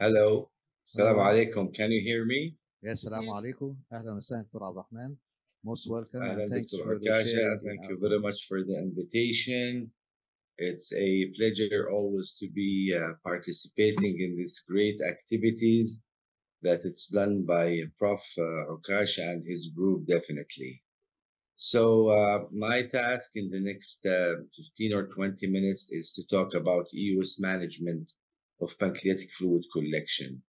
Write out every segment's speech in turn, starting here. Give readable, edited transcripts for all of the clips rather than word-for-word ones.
Hello. Assalamu Hello. alaikum. Can you hear me? Yes, Assalamu Yes. alaikum. Ahlan wa sahlan, Dr. Abdulrahman. Most welcome and Ahlan, thanks Dr. for Akasha. sharing in Thank our you very program. much for the invitation. It's a pleasure always to be participating in these great activities that it's done by Prof. Akash and his group, definitely. So, my task in the next 15 or 20 minutes is to talk about EUS management of pancreatic fluid collection.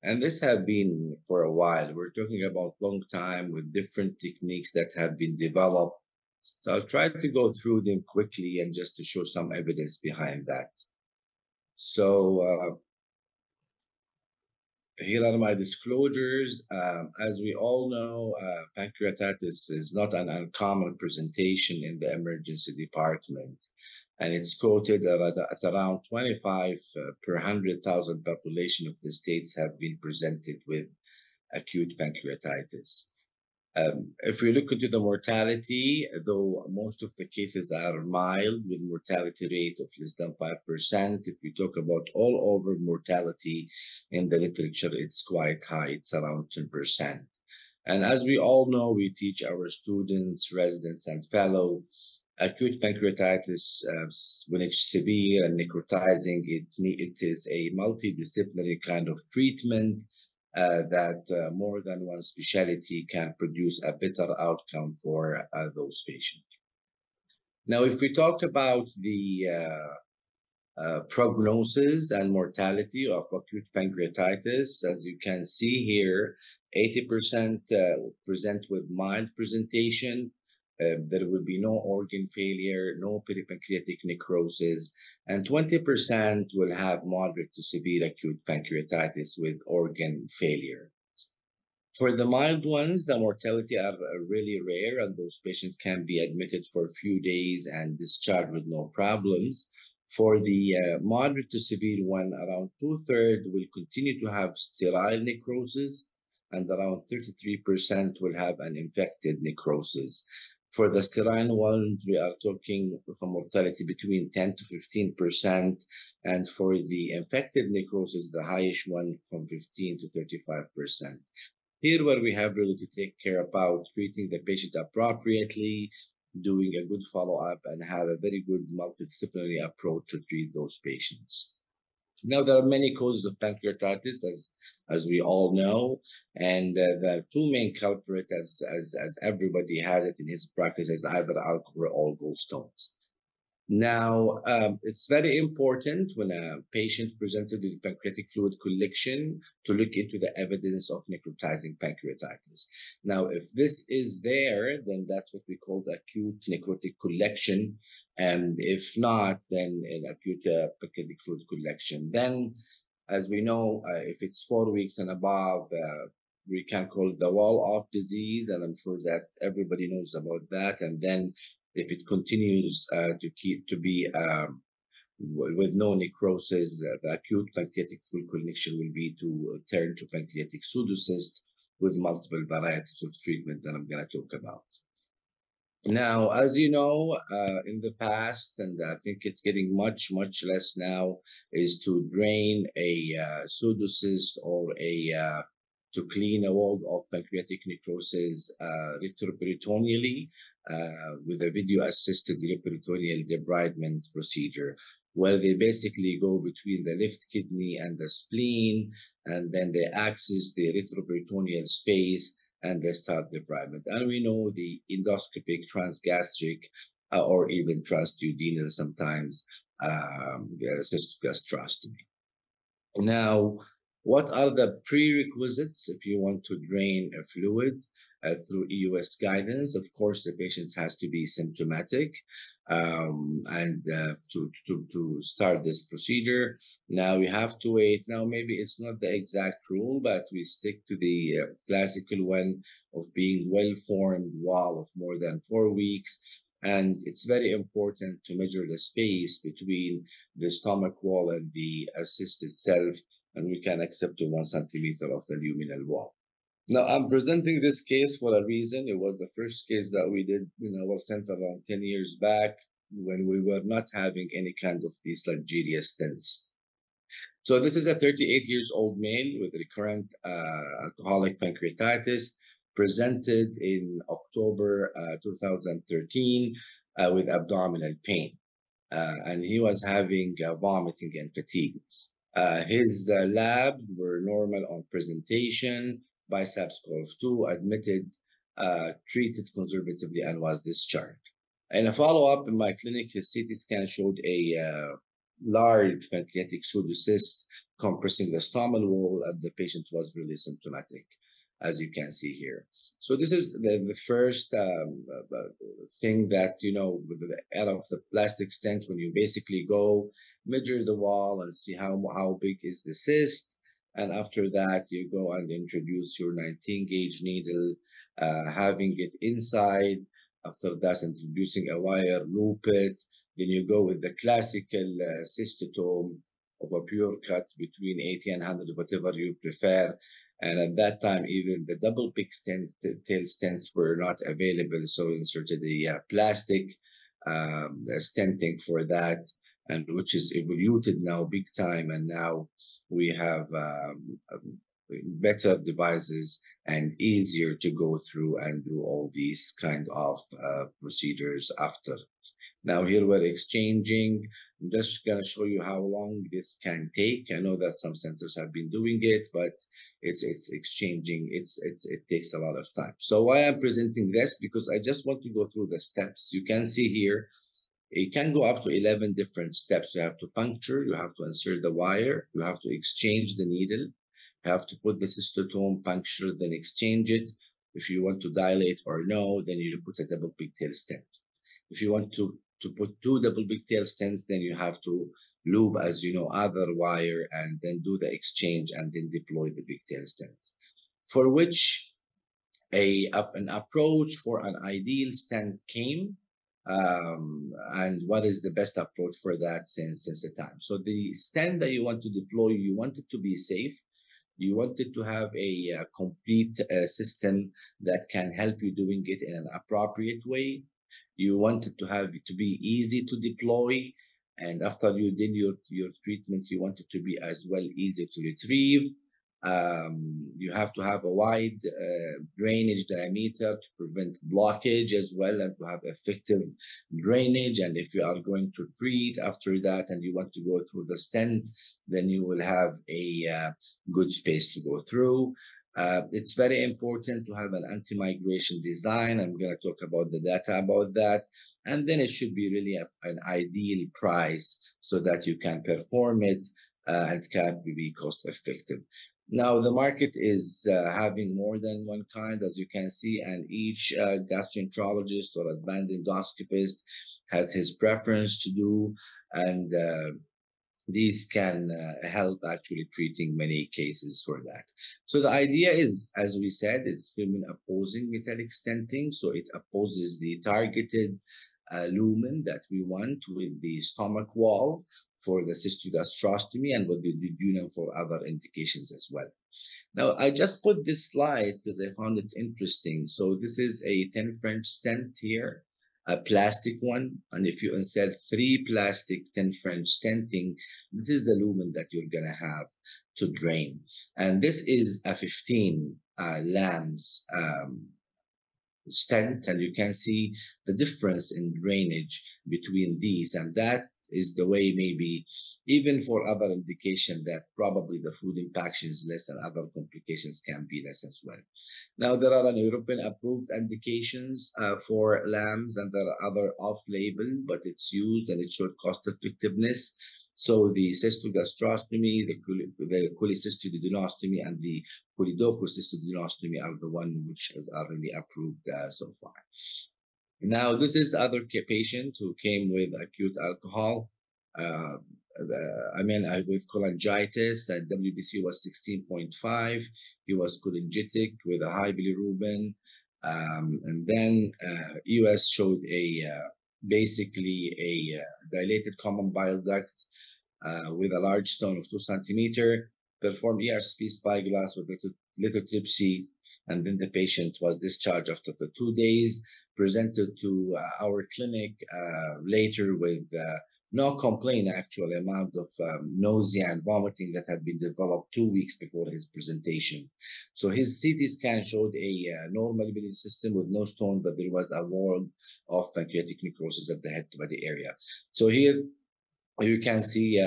And this have been for a while. We're talking about long time with different techniques that have been developed. So I'll try to go through them quickly and just to show some evidence behind that. So here are my disclosures. As we all know, pancreatitis is not an uncommon presentation in the emergency department, and it's quoted at around 25 per 100,000 population of the states have been presented with acute pancreatitis. If we look into the mortality, though most of the cases are mild with mortality rate of less than 5%, if we talk about all over mortality in the literature, it's quite high. It's around 10%. And as we all know, we teach our students, residents, and fellow acute pancreatitis, when it's severe and necrotizing, it is a multidisciplinary kind of treatment that more than one specialty can produce a better outcome for those patients. Now, if we talk about the prognosis and mortality of acute pancreatitis, as you can see here, 80% present with mild presentation. There will be no organ failure, no peripancreatic necrosis, and 20% will have moderate to severe acute pancreatitis with organ failure. For the mild ones, the mortality are really rare, and those patients can be admitted for a few days and discharged with no problems. For the moderate to severe one, around two-thirds will continue to have sterile necrosis, and around 33% will have an infected necrosis. For the sterile ones, we are talking of a mortality between 10 to 15%, and for the infected necrosis, the highest one from 15 to 35%. Here, where we have really to take care about treating the patient appropriately, doing a good follow-up, and have a very good multidisciplinary approach to treat those patients. Now, there are many causes of pancreatitis, as we all know, and the two main culprits, as everybody has it in his practice, is either alcohol or gallstones. Now, it's very important when a patient presented with pancreatic fluid collection to look into the evidence of necrotizing pancreatitis. Now, if this is there, then that's what we call the acute necrotic collection. And if not, then an acute pancreatic fluid collection. Then, as we know, if it's 4 weeks and above, we can call it the wall-off disease, and I'm sure that everybody knows about that. And then if it continues to be with no necrosis, the acute pancreatic fluid collection will be to turn to pancreatic pseudocyst with multiple varieties of treatment that I'm going to talk about. Now, as you know, in the past, and I think it's getting much less now, is to drain a pseudocyst or to clean a wall of pancreatic necrosis retroperitoneally with a video-assisted retroperitoneal debridement procedure, where they basically go between the left kidney and the spleen, and then they access the retroperitoneal space and they start debridement. And we know the endoscopic, transgastric, or even transduodenal sometimes cystogastrectomy. Now, what are the prerequisites if you want to drain a fluid through EUS guidance? Of course, the patient has to be symptomatic and to start this procedure. Now, we have to wait. Now, maybe it's not the exact rule, but we stick to the classical one of being well-formed wall of more than 4 weeks. And it's very important to measure the space between the stomach wall and the cyst itself, and we can accept 1 centimeter of the luminal wall. Now, I'm presenting this case for a reason. It was the first case that we did in our center around 10 years back when we were not having any kind of these luxurious stents. So this is a 38 years old male with recurrent alcoholic pancreatitis, presented in October 2013 with abdominal pain. And he was having vomiting and fatigue. His labs were normal on presentation, biceps curve 2, admitted, treated conservatively, and was discharged. In a follow-up in my clinic, his CT scan showed a large pancreatic pseudocyst compressing the stomach wall, and the patient was really symptomatic, as you can see here. So this is the first thing that, with the out of the plastic stent, when you basically go measure the wall and see how big is the cyst. And after that, you go and introduce your 19 gauge needle, having it inside. After that, introducing a wire, loop it. Then you go with the classical cystotome of a pure cut between 80 and 100, whatever you prefer. And at that time, even the double pick tail stents were not available. So inserted the plastic stenting for that, and which is evoluted now big time. And now we have better devices and easier to go through and do all these kind of procedures after. Now here we're exchanging. I'm just gonna show you how long this can take. I know that some centers have been doing it, but it's exchanging. It takes a lot of time. So why I'm presenting this, because I just want to go through the steps. You can see here, it can go up to 11 different steps. You have to puncture, you have to insert the wire, you have to exchange the needle, you have to put the cystotome, puncture, then exchange it. If you want to dilate or no, then you put a double pigtail stent. If you want to put two double pigtail stents, then you have to loop, as you know, other wire, and then do the exchange and then deploy the pigtail stents. For which an approach for an ideal stent came, and what is the best approach for that since the time. So the stent that you want to deploy, you want it to be safe. You want it to have a complete system that can help you doing it in an appropriate way. You want it to have it to be easy to deploy, and after you did your treatment, you want it to be as well easy to retrieve. You have to have a wide drainage diameter to prevent blockage as well, and to have effective drainage. And if you are going to treat after that and you want to go through the stent, then you will have a good space to go through. It's very important to have an anti-migration design. I'm going to talk about the data about that. And then it should be really an ideal price so that you can perform it and can be cost effective. Now, the market is having more than one kind, as you can see, and each gastroenterologist or advanced endoscopist has his preference to do, and these can help actually treating many cases for that. So the idea is, as we said, it's lumen opposing metallic stenting. So it opposes the targeted lumen that we want with the stomach wall for the cystogastrostomy, and with the duodenum for other indications as well. Now, I just put this slide because I found it interesting. So this is a 10 French stent here, a plastic one. And if you insert 3 plastic 10 French stenting, this is the lumen that you're going to have to drain. And this is a 15 lambs stent, and you can see the difference in drainage between these, and that is the way, maybe even for other indication, that probably the food impaction is less and other complications can be less as well. Now, there are European approved indications for lambs, and there are other off-label, but it's used and it showed cost effectiveness. So the cystogastrostomy, the cholecystoduodenostomy, and the choledochocystoduodenostomy are the one which are really approved so far. Now, this is other patient who came with acute alcohol. With cholangitis, and WBC was 16.5. He was cholangitic with a high bilirubin. And then EUS showed basically a dilated common bile duct with a large stone of 2 centimeter, performed ERCP spyglass with lithotripsy, and then the patient was discharged after the 2 days, presented to our clinic later with no complaint actually amount of nausea and vomiting that had been developed 2 weeks before his presentation. So his CT scan showed a normal immune system with no stone, but there was a wall of pancreatic necrosis at the head body area. So here you can see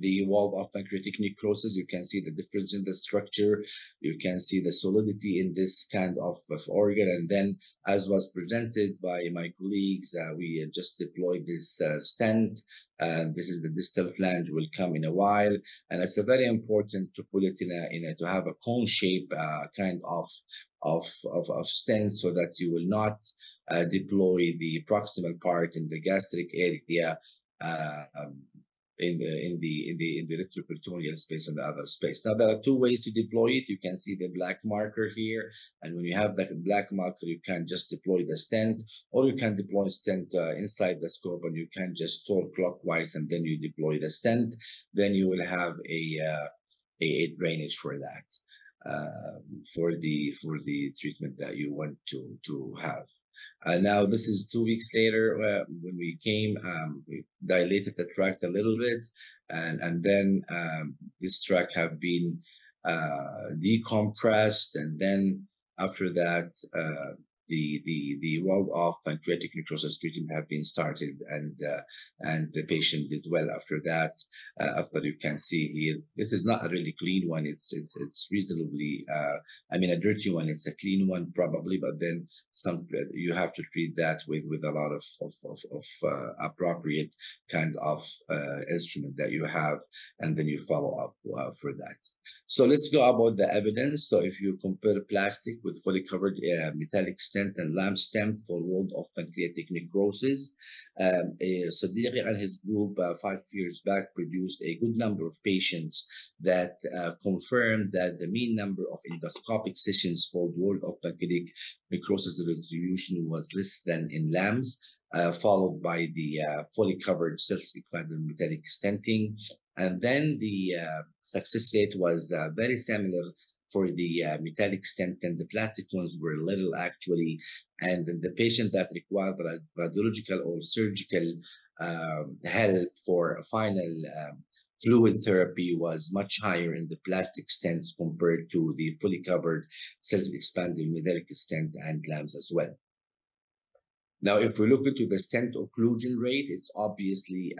the wall of pancreatic necrosis. You can see the difference in the structure. You can see the solidity in this kind of organ. And then, as was presented by my colleagues, we just deployed this stent. And this is the distal flange, will come in a while. And it's a very important to put it to have a cone shape kind of stent, so that you will not deploy the proximal part in the gastric area in the retroperitoneal space and the other space. Now, there are two ways to deploy it. You can see the black marker here, and when you have that black marker, you can just deploy the stent, or you can deploy stent inside the scope, and you can just torque clockwise, and then you deploy the stent. Then you will have a drainage for that. For the treatment that you want to have. Now this is 2 weeks later when we came. We dilated the tract a little bit, and then this tract have been decompressed, and then after that the wall of pancreatic necrosis treatment have been started, and the patient did well after that. After, you can see here, this is not a really clean one. It's reasonably, I mean, a dirty one. It's a clean one probably, but then you have to treat that with a lot of appropriate kind of instrument that you have, and then you follow up for that. So let's go about the evidence. So if you compare plastic with fully covered metallic stent and lamp stent for wall of pancreatic necrosis, Sadiqi and his group 5 years back produced a good number of patients that confirmed that the mean number of endoscopic sessions for wall of pancreatic necrosis resolution was less than in LAMS, followed by the fully covered self-expanded metallic stenting. And then the success rate was very similar for the metallic stent, and the plastic ones were little actually. And the patient that required radiological or surgical help for final fluid therapy was much higher in the plastic stents compared to the fully covered self-expanding metallic stent and LAMS as well. Now, if we look into the stent occlusion rate, it's obviously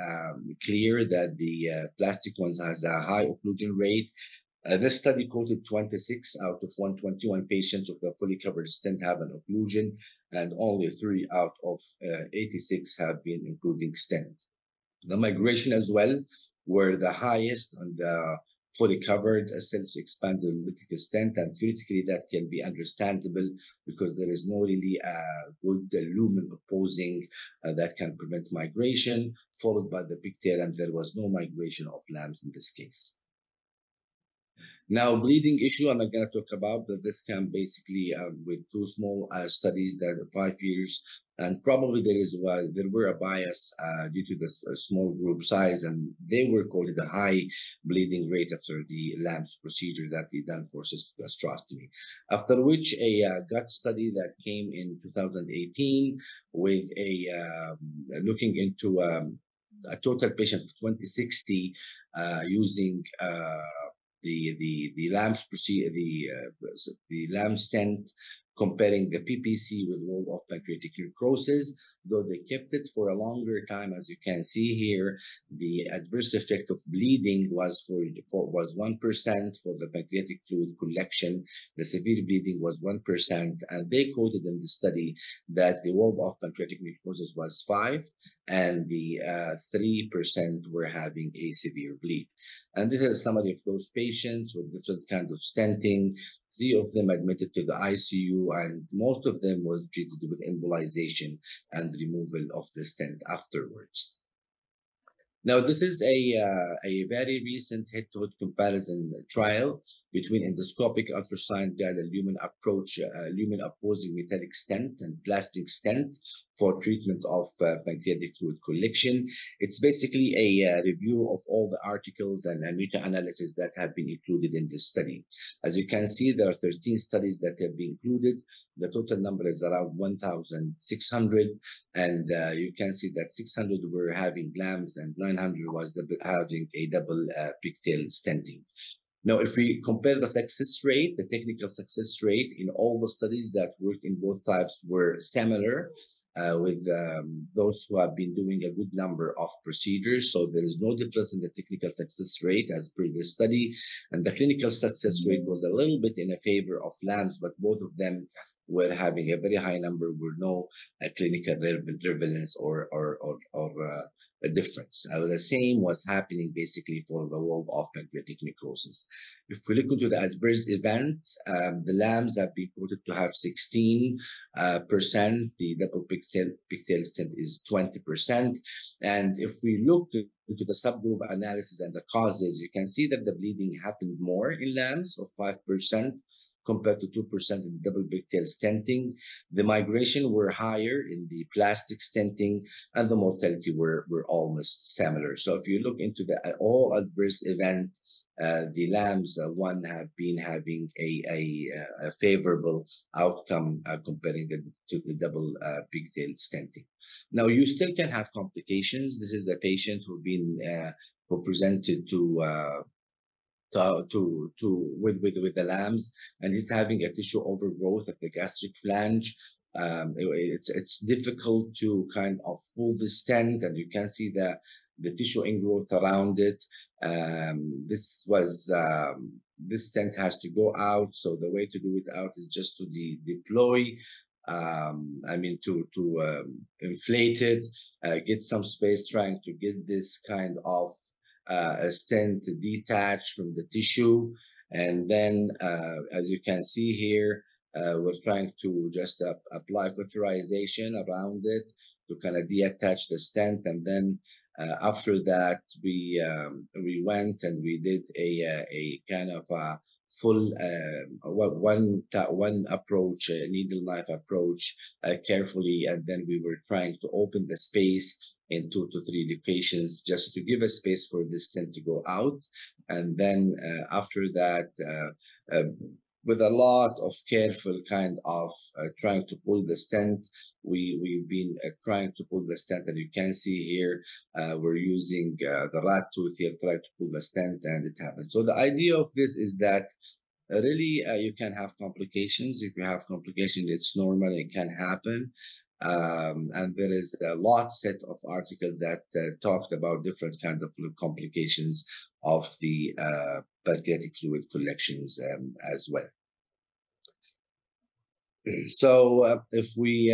clear that the plastic ones has a high occlusion rate. This study quoted 26 out of 121 patients with the fully covered stent have an occlusion, and only 3 out of 86 have been including stent. The migration as well were the highest on the fully covered self-expanded metallic stent, and theoretically that can be understandable because there is no really good lumen opposing that can prevent migration, followed by the pigtail, and there was no migration of LAMS in this case. Now, bleeding issue, I'm not going to talk about, but this can basically, with two small studies that are 5 years, and probably there were a bias due to the small group size, and they were quoted a high bleeding rate after the LAMS procedure that they done for cystic gastrostomy. After which a gut study that came in 2018 with looking into a total patient of 2060 using the LAMS procedure, the LAMS stent, comparing the PPC with wall of pancreatic necrosis, though they kept it for a longer time. As you can see here, the adverse effect of bleeding was 1% for the pancreatic fluid collection. The severe bleeding was 1%, and they quoted in the study that the wall of pancreatic necrosis was 5%, and the 3% were having a severe bleed. And this is a summary of those patients with different kinds of stenting. 3 of them admitted to the ICU, and most of them was treated with embolization and removal of the stent afterwards. Now, this is a very recent head-to-head comparison trial between endoscopic ultrasound guided lumen approach, lumen opposing metallic stent and plastic stent for treatment of pancreatic fluid collection. It's basically a review of all the articles and meta-analysis that have been included in this study. As you can see, there are 13 studies that have been included. The total number is around 1,600, and you can see that 600 were having LAMS and 900 was having a double pigtail stenting. Now, if we compare the success rate, the technical success rate in all the studies that worked in both types were similar with those who have been doing a good number of procedures. So there is no difference in the technical success rate as per the study. And the clinical success rate was a little bit in a favor of LAMS, but both of them were having a very high number with no clinical relevance or a difference. The same was happening basically for the world of pancreatic necrosis. If we look into the adverse event, the LAMS have been quoted to have 16%. The double pigtail stent is 20%. And if we look into the subgroup analysis and the causes, you can see that the bleeding happened more in LAMS of 5%. Compared to 2% in the double pigtail stenting. The migration were higher in the plastic stenting, and the mortality were almost similar. So if you look into the all adverse event, the LAMS one have been having a favorable outcome comparing to the double pigtail stenting. Now you still can have complications. This is a patient who presented with the LAMS, and he's having a tissue overgrowth at the gastric flange. It's difficult to kind of pull the stent, and you can see the tissue ingrowth around it. This stent has to go out, so the way to do it out is just to deploy. To inflate it, get some space, trying to get this kind of a stent detached from the tissue. And then, as you can see here, we're trying to just apply cauterization around it to kind of detach the stent. And then after that, we went and we did a kind of a full one approach, a needle knife approach, carefully, and then we were trying to open the space in 2 to 3 locations just to give a space for this stent to go out. And then after that, with a lot of careful kind of trying to pull the stent, we've been trying to pull the stent, and you can see here we're using the rat tooth here trying to pull the stent, and it happened. So the idea of this is that really you can have complications. If you have complications, it's normal, it can happen. And there is a lot set of articles that talked about different kinds of complications of the pancreatic fluid collections as well. So if we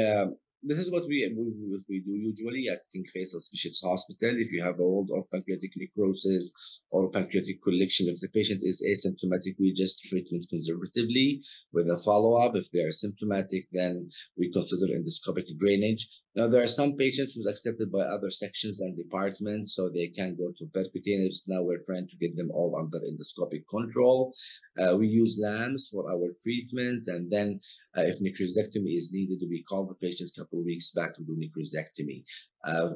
this is what we do usually at King Faisal Specialist Hospital. If you have a world of pancreatic necrosis or pancreatic collection, if the patient is asymptomatic, we just treat them conservatively with a follow-up. If they are symptomatic, then we consider endoscopic drainage. Now, there are some patients who's accepted by other sections and departments, so they can go to percutaneous. Now we're trying to get them all under endoscopic control. We use LAMS for our treatment, and then if necrosectomy is needed, we call the patients a couple of weeks back to do necrosectomy.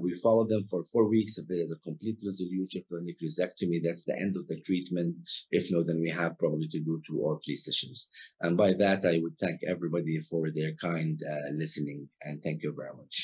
We follow them for 4 weeks. If there is a complete resolution for necrosectomy, that's the end of the treatment. If not, then we have probably to do 2 or 3 sessions. And by that, I would thank everybody for their kind listening, and thank you very much.